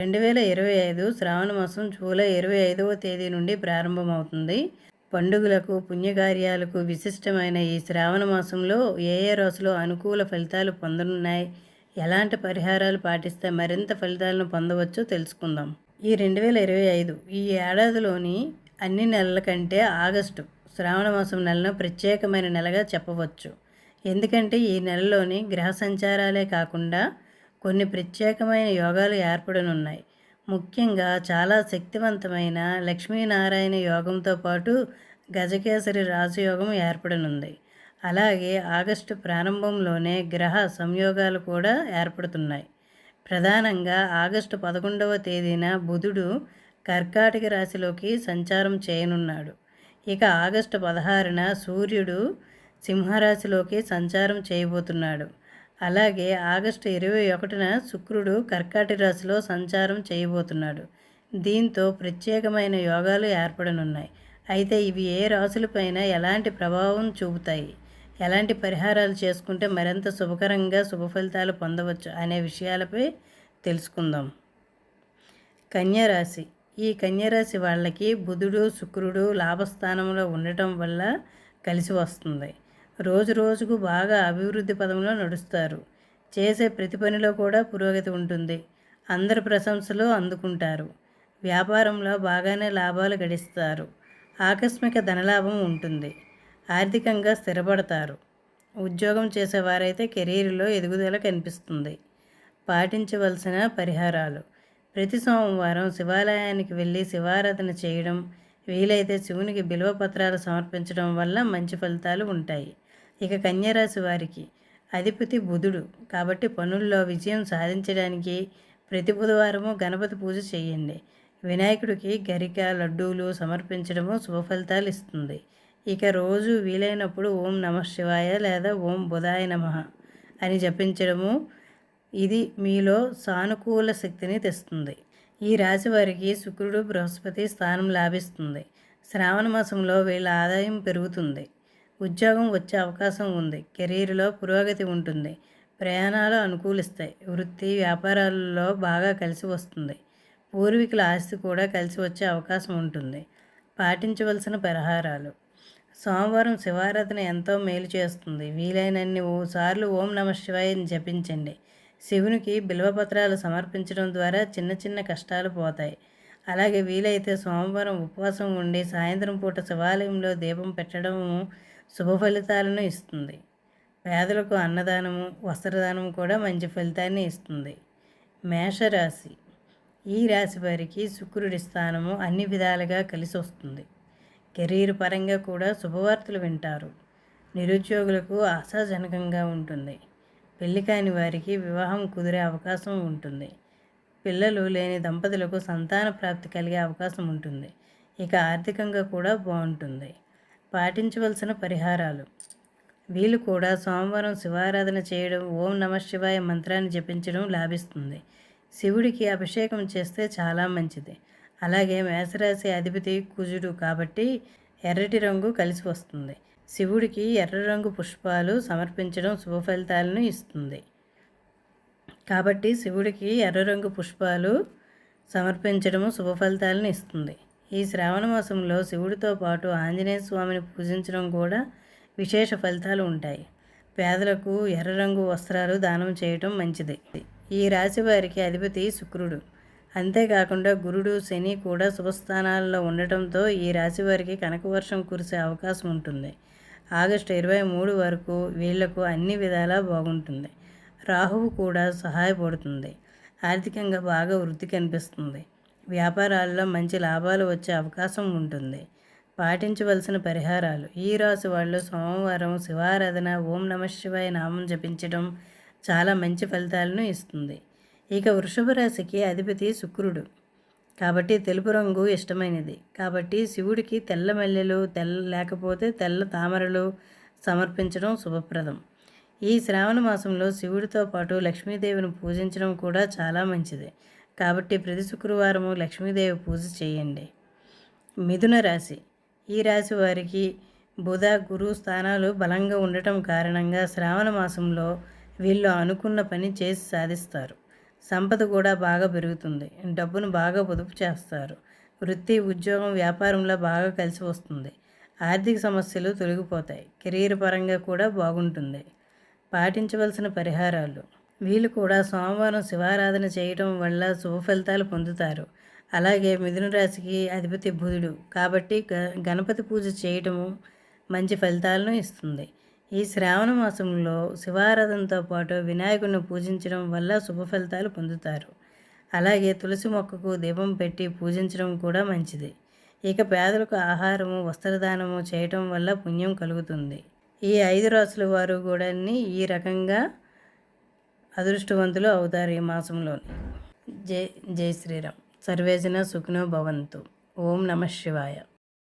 2025 శ్రావణ మాసం జూలై 25వ తేదీ నుండి ప్రారంభమవుతుంది. పండుగలకు, పుణ్యకార్యాలకు విశిష్టమైన ఈ శ్రావణ మాసంలో ఏ ఏ రాశులు అనుకూల ఫలితాలు పొందనున్నాయి, ఎలాంటి పరిహారాలు పాటిస్తే మరింత ఫలితాలను పొందవచ్చో తెలుసుకుందాం. ఈ 2025 ఈ ఏడాదిలోని అన్ని నెలల కంటే ఆగస్టు శ్రావణ మాసం నెలను ప్రత్యేకమైన నెలగా చెప్పవచ్చు. ఎందుకంటే ఈ నెలలోని గ్రహ సంచారాలే కాకుండా కొన్ని ప్రత్యేకమైన యోగాలు ఏర్పడనున్నాయి. ముఖ్యంగా చాలా శక్తివంతమైన లక్ష్మీనారాయణ యోగంతో పాటు గజకేసరి రాజయోగం ఏర్పడనుంది. అలాగే ఆగస్టు ప్రారంభంలోనే గ్రహ సంయోగాలు కూడా ఏర్పడుతున్నాయి. ప్రధానంగా ఆగస్టు 11వ తేదీన బుధుడు కర్కాటక రాశిలోకి సంచారం చేయనున్నాడు. ఇక ఆగస్టు 16న సూర్యుడు సింహరాశిలోకి సంచారం చేయబోతున్నాడు. అలాగే ఆగస్టు 21న శుక్రుడు కర్కాటక రాశిలో సంచారం చేయబోతున్నాడు. దీంతో ప్రత్యేకమైన యోగాలు ఏర్పడనున్నాయి. అయితే ఇవి ఏ రాశులపైన ఎలాంటి ప్రభావం చూపుతాయి, ఎలాంటి పరిహారాలు చేసుకుంటే మరింత శుభకరంగా శుభ ఫలితాలు పొందవచ్చు అనే విషయాలపై తెలుసుకుందాం. కన్యారాశి. ఈ కన్యారాశి వాళ్ళకి బుధుడు, శుక్రుడు లాభస్థానంలో ఉండటం వల్ల కలిసి వస్తుంది. రోజు రోజుకు బాగా అభివృద్ధి పదంలో నడుస్తారు. చేసే ప్రతి పనిలో కూడా పురోగతి ఉంటుంది. అందరి ప్రశంసలు అందుకుంటారు. వ్యాపారంలో బాగానే లాభాలు గడిస్తారు. ఆకస్మిక ధనలాభం ఉంటుంది. ఆర్థికంగా స్థిరపడతారు. ఉద్యోగం చేసేవారైతే కెరీర్లో ఎదుగుదల కనిపిస్తుంది. పాటించవలసిన పరిహారాలు: ప్రతి సోమవారం శివాలయానికి వెళ్ళి శివారాధన చేయడం, వీలైతే శివునికి బిల్వ పత్రాలు సమర్పించడం వల్ల మంచి ఫలితాలు ఉంటాయి. ఇక కన్యారాశి వారికి అధిపతి బుధుడు కాబట్టి పనుల్లో విజయం సాధించడానికి ప్రతి బుధవారము గణపతి పూజ చేయండి. వినాయకుడికి గరిక, లడ్డూలు సమర్పించడము శుభ ఫలితాలు ఇస్తుంది. ఇక రోజు వీలైనప్పుడు ఓం నమః శివాయ లేదా ఓం బుధాయ నమః అని జపించడము ఇది మీలో సానుకూల శక్తిని తెస్తుంది. ఈ రాశి వారికి శుక్రుడు, బృహస్పతి స్థానం లాభిస్తుంది. శ్రావణ మాసంలో వీళ్ళ ఆదాయం పెరుగుతుంది. ఉద్యోగం వచ్చే అవకాశం ఉంది. కెరీర్లో పురోగతి ఉంటుంది. ప్రయాణాలు అనుకూలిస్తాయి. వృత్తి వ్యాపారాలలో బాగా కలిసి వస్తుంది. పూర్వీకుల ఆస్తి కూడా కలిసి వచ్చే అవకాశం ఉంటుంది. పాటించవలసిన పరిహారాలు: సోమవారం శివారాధన ఎంతో మేలు చేస్తుంది. వీలైనన్ని సార్లు ఓం నమః శివాయ జపించండి. శివునికి బిల్వపత్రాలు సమర్పించడం ద్వారా చిన్న చిన్న కష్టాలు పోతాయి. అలాగే వీలైతే సోమవారం ఉపవాసం ఉండి సాయంత్రం పూట శివాలయంలో దీపం పెట్టడము శుభ ఫలితాలను ఇస్తుంది. పేదలకు అన్నదానము, వస్త్రదానము కూడా మంచి ఫలితాన్ని ఇస్తుంది. మేషరాశి. ఈ రాశి వారికి శుక్రుడి స్థానము అన్ని విధాలుగా కలిసి వస్తుంది. కెరీర్ పరంగా కూడా శుభవార్తలు వింటారు. నిరుద్యోగులకు ఆశాజనకంగా ఉంటుంది. పెళ్లి కాని వారికి వివాహం కుదిరే అవకాశం ఉంటుంది. పిల్లలు లేని దంపతులకు సంతాన ప్రాప్తి కలిగే అవకాశం ఉంటుంది. ఇక ఆర్థికంగా కూడా బాగుంటుంది. పాటించవలసిన పరిహారాలు: వీళ్ళు కూడా సోమవారం శివారాధన చేయడం, ఓం నమః శివాయ మంత్రాన్ని జపించడం లాభిస్తుంది. శివుడికి అభిషేకం చేస్తే చాలా మంచిది. అలాగే మేషరాశి అధిపతి కుజుడు కాబట్టి ఎర్రటి రంగు కలిసి వస్తుంది. శివుడికి ఎర్ర రంగు పుష్పాలు సమర్పించడం శుభ ఫలితాలను ఇస్తుంది. కాబట్టి శివుడికి ఎర్ర రంగు పుష్పాలు సమర్పించడము శుభ ఫలితాలను ఇస్తుంది. ఈ శ్రావణ మాసంలో శివుడితో పాటు ఆంజనేయ స్వామిని పూజించడం కూడా విశేష ఫలితాలు ఉంటాయి. పేదలకు ఎర్ర రంగు వస్త్రాలు దానం చేయటం మంచిది. ఈ రాశి వారికి అధిపతి శుక్రుడు. అంతేకాకుండా గురుడు, శని కూడా శుభస్థానాల్లో ఉండటంతో ఈ రాశి వారికి కనకవర్షం కురిసే అవకాశం ఉంటుంది. ఆగస్టు 23 వరకు వీళ్లకు అన్ని విధాలా బాగుంటుంది. రాహువు కూడా సహాయపడుతుంది. ఆర్థికంగా బాగా వృద్ధి కనిపిస్తుంది. వ్యాపారాల్లో మంచి లాభాలు వచ్చే అవకాశం ఉంటుంది. పాటించవలసిన పరిహారాలు: ఈ రాశి వాళ్ళు సోమవారం శివారాధన, ఓం నమః శివాయ నామం జపించడం చాలా మంచి ఫలితాలను ఇస్తుంది. ఇక వృషభ రాశికి అధిపతి శుక్రుడు కాబట్టి తెలుపు రంగు ఇష్టమైనది. కాబట్టి శివుడికి తెల్ల మల్లెలు లేకపోతే తెల్ల తామరలు సమర్పించడం శుభప్రదం. ఈ శ్రావణ మాసంలో శివుడితో పాటు లక్ష్మీదేవిని పూజించడం కూడా చాలా మంచిది. కాబట్టి ప్రతి శుక్రవారము లక్ష్మీదేవి పూజ చేయండి. మిథున రాశి. ఈ రాశి వారికి బుధ, గురు స్థానాలు బలంగా ఉండటం కారణంగా శ్రావణ మాసంలో వీళ్ళు అనుకున్న పని చేసి సాధిస్తారు. సంపద కూడా బాగా పెరుగుతుంది. డబ్బును బాగా పొదుపు చేస్తారు. వృత్తి, ఉద్యోగం, వ్యాపారంలో బాగా కలిసి వస్తుంది. ఆర్థిక సమస్యలు తొలగిపోతాయి. కెరీర్ పరంగా కూడా బాగుంటుంది. పాటించవలసిన పరిహారాలు: వీళ్ళు కూడా సోమవారం శివారాధన చేయటం వల్ల శుభ ఫలితాలు పొందుతారు. అలాగే మిథున రాశికి అధిపతి బుధుడు కాబట్టి గణపతి పూజ చేయటము మంచి ఫలితాలను ఇస్తుంది. ఈ శ్రావణ మాసంలో శివారాధనతో పాటు వినాయకుడిని పూజించడం వల్ల శుభ ఫలితాలు పొందుతారు. అలాగే తులసి మొక్కకు దీపం పెట్టి పూజించడం కూడా మంచిది. ఇక పేదలకు ఆహారము, వస్త్రదానము చేయటం వల్ల పుణ్యం కలుగుతుంది. ఈ 5 రాసుల వారు కూడా ఈ రకంగా అదృష్టవంతులు అవుతారు ఈ మాసంలోని. జై జై శ్రీరామ్. సర్వేజన సుఖినో భవంతు. ఓం నమః శివాయ.